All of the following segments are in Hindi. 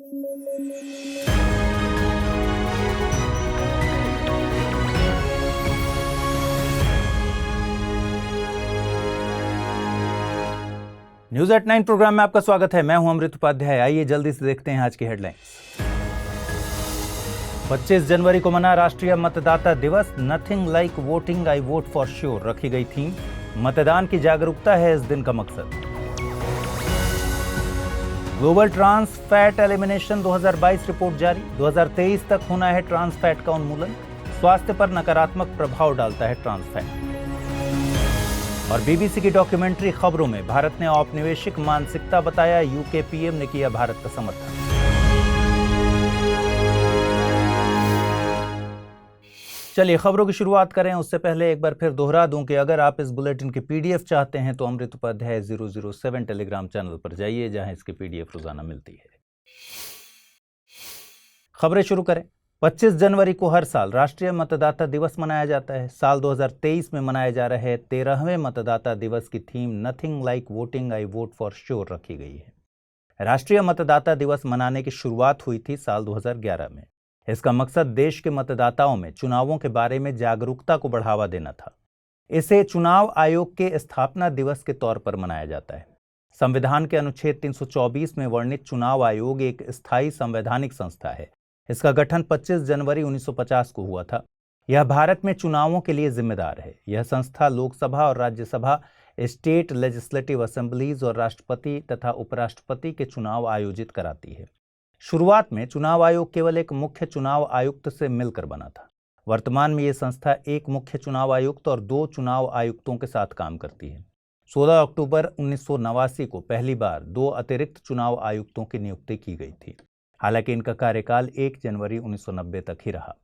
न्यूज एट 9 प्रोग्राम में आपका स्वागत है। मैं हूं अमृत उपाध्याय। आइए जल्दी से देखते हैं आज की हेडलाइंस। 25 जनवरी को मना राष्ट्रीय मतदाता दिवस। Nothing like voting, I vote for sure रखी गई थीम। मतदान की जागरूकता है इस दिन का मकसद। Global trans fat elimination 2022 report जारी। 2023 तक होना है ट्रांस फैट का उन्मूलन। स्वास्थ्य पर नकारात्मक प्रभाव डालता है ट्रांस फैट। और बीबीसी की डॉक्यूमेंट्री खबरों में भारत ने औपनिवेशिक मानसिकता बताया। यूके पीएम ने किया भारत का समर्थन। चलिए खबरों की शुरुआत करें। उससे पहले एक बार फिर दोहरा दूं कि अगर आप इस बुलेटिन की पीडीएफ चाहते हैं तो अमृत उपाध्याय 007 टेलीग्राम चैनल पर जाइए, जहां इसकी पीडीएफ रोजाना मिलती है। खबरें शुरू करें। 25 जनवरी को हर साल राष्ट्रीय मतदाता दिवस मनाया जाता है। साल 2023 में मनाए जा रहे 13वें मतदाता दिवस की theme nothing like voting, I vote for sure रखी गई है। राष्ट्रीय मतदाता दिवस मनाने की शुरुआत हुई थी साल 2011 में। इसका मकसद देश के मतदाताओं में चुनावों के बारे में जागरूकता को बढ़ावा देना था। इसे चुनाव आयोग के स्थापना दिवस के तौर पर मनाया जाता है। संविधान के अनुच्छेद 324 में वर्णित चुनाव आयोग एक स्थायी संवैधानिक संस्था है। इसका गठन 25 जनवरी 1950 को हुआ था। यह भारत में चुनावों के लिए जिम्मेदार है। यह संस्था लोकसभा और राज्यसभा, स्टेट लेजिस्लेटिव असेंबलीज और राष्ट्रपति तथा उपराष्ट्रपति के चुनाव आयोजित कराती है। शुरुआत में चुनाव आयोग केवल एक मुख्य चुनाव आयुक्त से मिलकर बना था। वर्तमान में यह संस्था एक मुख्य चुनाव आयुक्त और 2 चुनाव आयुक्तों के साथ काम करती है। 16 अक्टूबर 1989 को पहली बार 2 अतिरिक्त चुनाव आयुक्तों की नियुक्ति की गई थी। हालांकि इनका कार्यकाल 1 जनवरी 1990 तक ही रहा।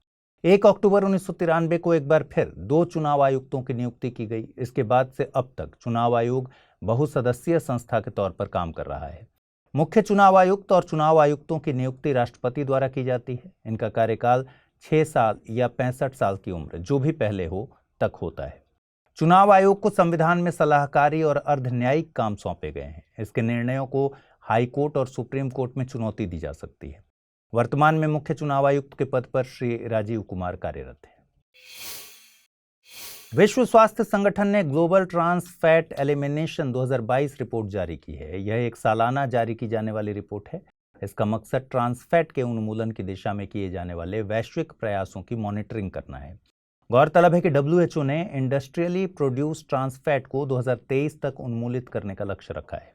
1 अक्टूबर 1993 को एक बार फिर 2 चुनाव आयुक्तों की नियुक्ति की गई। इसके बाद से अब तक चुनाव आयोग बहुसदस्यीय संस्था के तौर पर काम कर रहा है। मुख्य चुनाव आयुक्त और चुनाव आयुक्तों की नियुक्ति राष्ट्रपति द्वारा की जाती है। इनका कार्यकाल 6 साल या 65 साल की उम्र, जो भी पहले हो, तक होता है। चुनाव आयोग को संविधान में सलाहकारी और अर्धन्यायिक काम सौंपे गए हैं। इसके निर्णयों को हाई कोर्ट और सुप्रीम कोर्ट में चुनौती दी जा सकती है। वर्तमान में मुख्य चुनाव आयुक्त के पद पर श्री राजीव कुमार कार्यरत हैं। विश्व स्वास्थ्य संगठन ने global trans fat elimination 2022 report जारी की है। यह एक सालाना जारी की जाने वाली रिपोर्ट है। इसका मकसद ट्रांस फैट के उन्मूलन की दिशा में किए जाने वाले वैश्विक प्रयासों की मॉनिटरिंग करना है। गौरतलब है कि WHO ने इंडस्ट्रियली प्रोड्यूस ट्रांस फैट को 2023 तक उन्मूलित करने का लक्ष्य रखा है।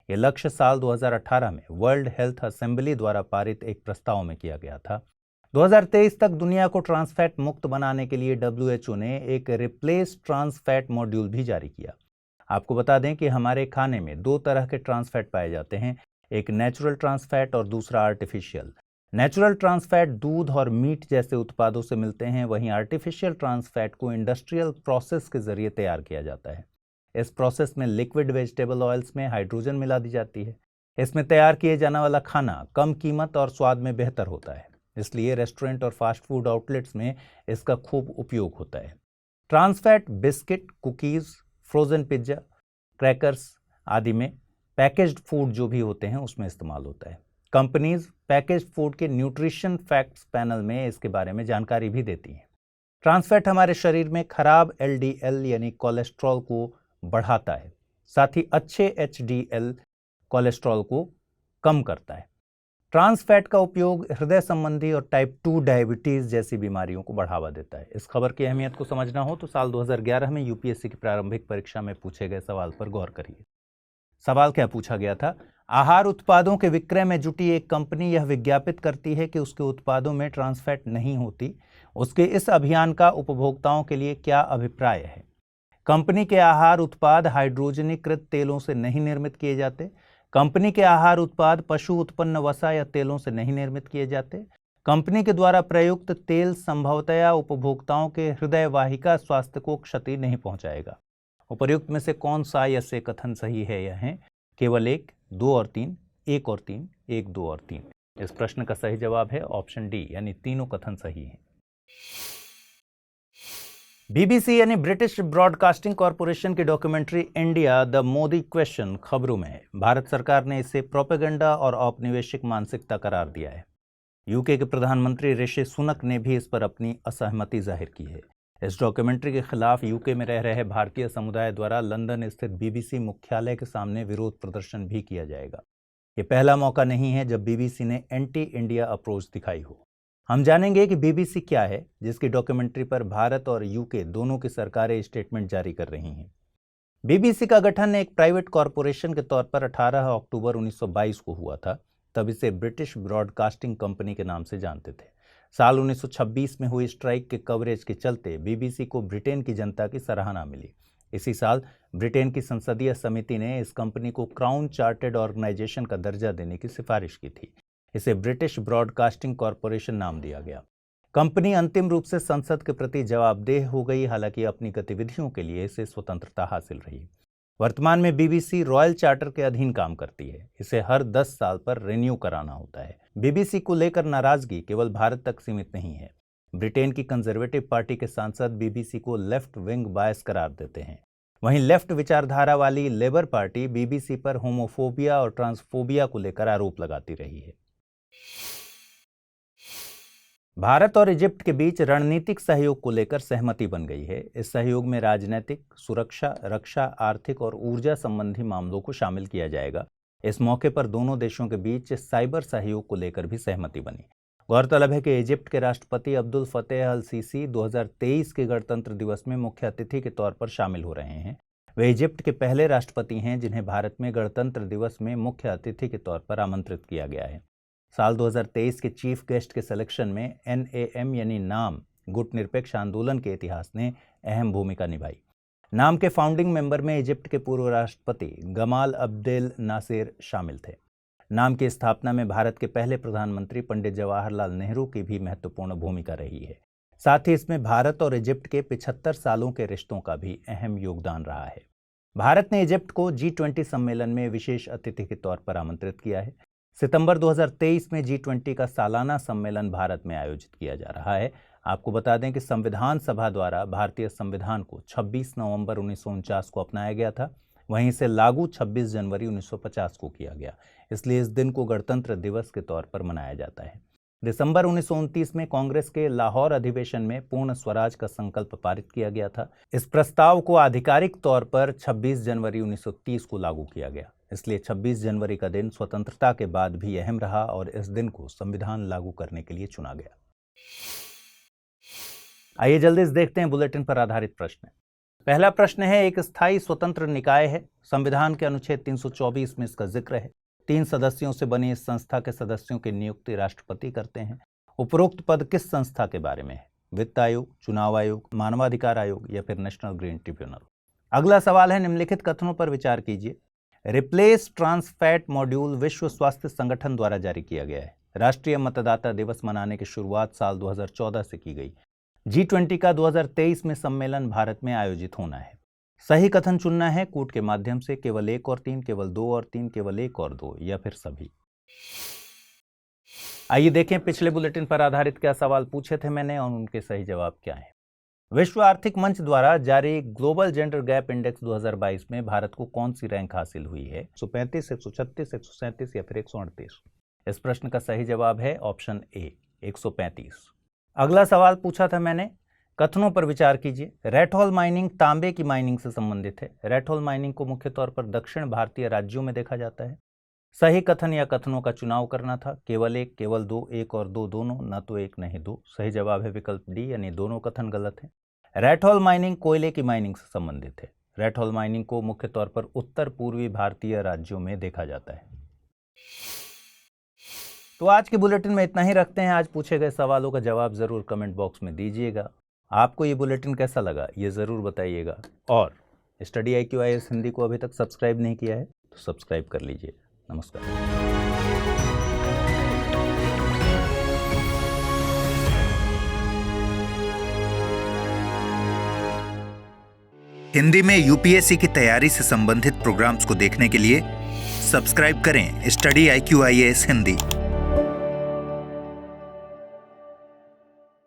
यह लक्ष्य साल 2018 में वर्ल्ड हेल्थ असेंबली द्वारा पारित एक प्रस्ताव में किया गया था। 2023 तक दुनिया को ट्रांस फैट मुक्त बनाने के लिए WHO ने एक रिप्लेस ट्रांस फैट मॉड्यूल भी जारी किया। आपको बता दें कि हमारे खाने में 2 तरह के ट्रांस फैट पाए जाते हैं, एक नेचुरल ट्रांस फैट और दूसरा आर्टिफिशियल। नेचुरल ट्रांस फैट दूध और मीट जैसे उत्पादों से मिलते हैं, वहीं आर्टिफिशियल ट्रांस फैट को इंडस्ट्रियल प्रोसेस के जरिए तैयार किया जाता है। इस प्रोसेस में लिक्विड वेजिटेबल ऑयल्स में हाइड्रोजन मिला दी जाती है। इसमें तैयार किए जाने वाला खाना कम कीमत और स्वाद में बेहतर होता है, इसलिए रेस्टोरेंट और फास्ट फूड आउटलेट्स में इसका खूब उपयोग होता है। Trans fat biscuit, cookies, frozen pizza, crackers आदि में, पैकेज्ड फूड जो भी होते हैं उसमें इस्तेमाल होता है। कंपनीज पैकेज्ड फूड के न्यूट्रिशन फैक्ट्स पैनल में इसके बारे में जानकारी भी देती हैं। ट्रांस फैट हमारे शरीर में खराब LDL यानी कोलेस्ट्रॉल को बढ़ाता है, साथ ही अच्छे HDL कोलेस्ट्रॉल को कम करता है। ट्रांस फैट का उपयोग हृदय संबंधी और टाइप 2 डायबिटीज जैसी बीमारियों को बढ़ावा देता है। इस खबर की अहमियत को समझना हो तो साल 2011 में यूपीएससी की प्रारंभिक परीक्षा में पूछे गए सवाल पर गौर करिए। सवाल क्या पूछा गया था? आहार उत्पादों के विक्रय में जुटी एक कंपनी यह विज्ञापित करती है कि उसके उत्पादों में ट्रांस फैट नहीं होती। उसके इस अभियान का उपभोक्ताओं के लिए क्या अभिप्राय है? कंपनी के आहार उत्पाद हाइड्रोजनीकृत तेलों से नहीं निर्मित किए जाते। कंपनी के आहार उत्पाद पशु उत्पन्न वसा या तेलों से नहीं निर्मित किए जाते। कंपनी के द्वारा प्रयुक्त तेल संभवतया उपभोक्ताओं के हृदय वाहिका स्वास्थ्य को क्षति नहीं पहुंचाएगा। उपर्युक्त में से कौन सा या से कथन सही है या है? केवल 1, 2 और 3, 1 और 3, 1, 2 और 3। इस प्रश्न का सही जवाब है ऑप्शन डी, यानी तीनों कथन सही हैं। बीबीसी यानी ब्रिटिश ब्रॉडकास्टिंग कॉरपोरेशन की documentary India the Modi question खबरों में है। भारत सरकार ने इसे प्रोपेगेंडा और औपनिवेशिक मानसिकता करार दिया है। यूके के प्रधानमंत्री ऋषि सुनक ने भी इस पर अपनी असहमति जाहिर की है। इस डॉक्यूमेंट्री के खिलाफ यूके में रह रहे भारतीय समुदाय द्वारा लंदन स्थित बीबीसी मुख्यालय के सामने विरोध प्रदर्शन भी किया जाएगा। ये पहला मौका नहीं है जब बीबीसी ने एंटी इंडिया अप्रोच दिखाई हो। हम जानेंगे कि बीबीसी क्या है, जिसकी डॉक्यूमेंट्री पर भारत और यूके दोनों की सरकारें स्टेटमेंट जारी कर रही हैं। बीबीसी का गठन एक प्राइवेट कॉरपोरेशन के तौर पर 18 अक्टूबर 1922 को हुआ था। तब इसे ब्रिटिश ब्रॉडकास्टिंग कंपनी के नाम से जानते थे। साल 1926 में हुई स्ट्राइक के कवरेज के चलते बीबीसी को ब्रिटेन की जनता की सराहना मिली। इसी साल ब्रिटेन की संसदीय समिति ने इस कंपनी को क्राउन चार्टर्ड ऑर्गेनाइजेशन का दर्जा देने की सिफारिश की थी। इसे ब्रिटिश ब्रॉडकास्टिंग कॉरपोरेशन नाम दिया गया। कंपनी अंतिम रूप से संसद के प्रति जवाबदेह हो गई, हालांकि अपनी गतिविधियों के लिए इसे स्वतंत्रता हासिल रही। वर्तमान में बीबीसी रॉयल चार्टर के अधीन काम करती है। इसे हर 10 साल पर रिन्यू कराना होता है। बीबीसी को लेकर नाराजगी केवल भारत तक सीमित नहीं है। ब्रिटेन की कंजर्वेटिव पार्टी के सांसद बीबीसी को लेफ्ट विंग बायस करार देते हैं। वहीं लेफ्ट विचारधारा वाली लेबर पार्टी बीबीसी पर होमोफोबिया और ट्रांसफोबिया को लेकर आरोप लगाती रही है। भारत और इजिप्ट के बीच रणनीतिक सहयोग को लेकर सहमति बन गई है। इस सहयोग में राजनीतिक, सुरक्षा, रक्षा, आर्थिक और ऊर्जा संबंधी मामलों को शामिल किया जाएगा। इस मौके पर दोनों देशों के बीच साइबर सहयोग को लेकर भी सहमति बनी। गौरतलब है कि इजिप्ट के राष्ट्रपति अब्दुल फतेह अल सीसी 2023 के गणतंत्र दिवस में मुख्य अतिथि के तौर पर शामिल हो रहे हैं। वे इजिप्ट के पहले राष्ट्रपति हैं जिन्हें भारत में गणतंत्र दिवस में मुख्य अतिथि के तौर पर आमंत्रित किया गया है। साल 2023 के चीफ गेस्ट के सिलेक्शन में NAM यानी नाम गुटनिरपेक्ष आंदोलन के इतिहास ने अहम भूमिका निभाई। नाम के फाउंडिंग मेंबर में इजिप्ट के पूर्व राष्ट्रपति गमाल अब्देल नासिर शामिल थे। नाम की स्थापना में भारत के पहले प्रधानमंत्री पंडित जवाहरलाल नेहरू की भी महत्वपूर्ण भूमिका रही है। साथ ही इसमें भारत और इजिप्ट के 75 सालों के रिश्तों का भी अहम योगदान रहा है। भारत ने इजिप्ट को G20 सम्मेलन में विशेष अतिथि के तौर पर आमंत्रित किया है। सितंबर 2023 में G20 का सालाना सम्मेलन भारत में आयोजित किया जा रहा है। आपको बता दें कि संविधान सभा द्वारा भारतीय संविधान को 26 नवंबर 1949 को अपनाया गया था। वहीं इसे लागू 26 जनवरी 1950 को किया गया। इसलिए इस दिन को गणतंत्र दिवस के तौर पर मनाया जाता है। दिसंबर 1929 में कांग्रेस के लाहौर अधिवेशन में पूर्ण स्वराज का संकल्प पारित किया गया था। इस प्रस्ताव को आधिकारिक तौर पर 26 जनवरी 1930 को लागू किया गया। इसलिए 26 जनवरी का दिन स्वतंत्रता के बाद भी अहम रहा और इस दिन को संविधान लागू करने के लिए चुना गया। आइए जल्दी से देखते हैं बुलेटिन पर आधारित प्रश्न। पहला प्रश्न है, एक स्थायी स्वतंत्र निकाय है। संविधान के अनुच्छेद 324 में इसका जिक्र है। 3 सदस्यों से बनी इस संस्था के सदस्यों की नियुक्ति राष्ट्रपति करते हैं। उपरोक्त पद किस संस्था के बारे में है? वित्त आयोग, चुनाव आयोग, मानवाधिकार आयोग या फिर नेशनल ग्रीन ट्रिब्यूनल। अगला सवाल है, निम्नलिखित कथनों पर विचार कीजिए। रिप्लेस ट्रांस फैट मॉड्यूल विश्व स्वास्थ्य संगठन द्वारा जारी किया गया है। राष्ट्रीय मतदाता दिवस मनाने की शुरुआत साल 2014 से की गई। G20 का 2023 में सम्मेलन भारत में आयोजित होना है। सही कथन चुनना है कूट के माध्यम से, केवल 1 और 3, केवल 2 और 3, केवल 1 और 2 या फिर सभी। आइए देखें पिछले बुलेटिन पर आधारित क्या सवाल पूछे थे मैंने और उनके सही जवाब क्या हैं। विश्व आर्थिक मंच द्वारा जारी ग्लोबल जेंडर गैप इंडेक्स 2022 में भारत को कौन सी रैंक हासिल हुई है? 135, 136, 137 या फिर 138? इस प्रश्न का सही जवाब है ऑप्शन ए, 135। अगला सवाल पूछा था मैंने, कथनों पर विचार कीजिए। रेड होल माइनिंग तांबे की माइनिंग से संबंधित है। रेड होल माइनिंग को मुख्य तौर पर दक्षिण भारतीय राज्यों में देखा जाता है। सही कथन या कथनों का चुनाव करना था। केवल 1, केवल 2, 1 और 2 दोनों, न तो 1 नहीं 2। सही जवाब है विकल्प डी, यानी दोनों कथन गलत है। रेड होल माइनिंग कोयले की माइनिंग से संबंधित है। रेड होल माइनिंग को मुख्य तौर पर उत्तर पूर्वी भारतीय राज्यों में देखा जाता है। तो आज के बुलेटिन में इतना ही रखते हैं। आज पूछे गए सवालों का जवाब जरूर कमेंट बॉक्स में दीजिएगा। आपको ये बुलेटिन कैसा लगा ये ज़रूर बताइएगा। और स्टडी IQ IAS हिंदी को अभी तक सब्सक्राइब नहीं किया है तो सब्सक्राइब कर लीजिए। नमस्कार। हिंदी में UPSC की तैयारी से संबंधित प्रोग्राम्स को देखने के लिए सब्सक्राइब करें स्टडी IQ IAS हिंदी।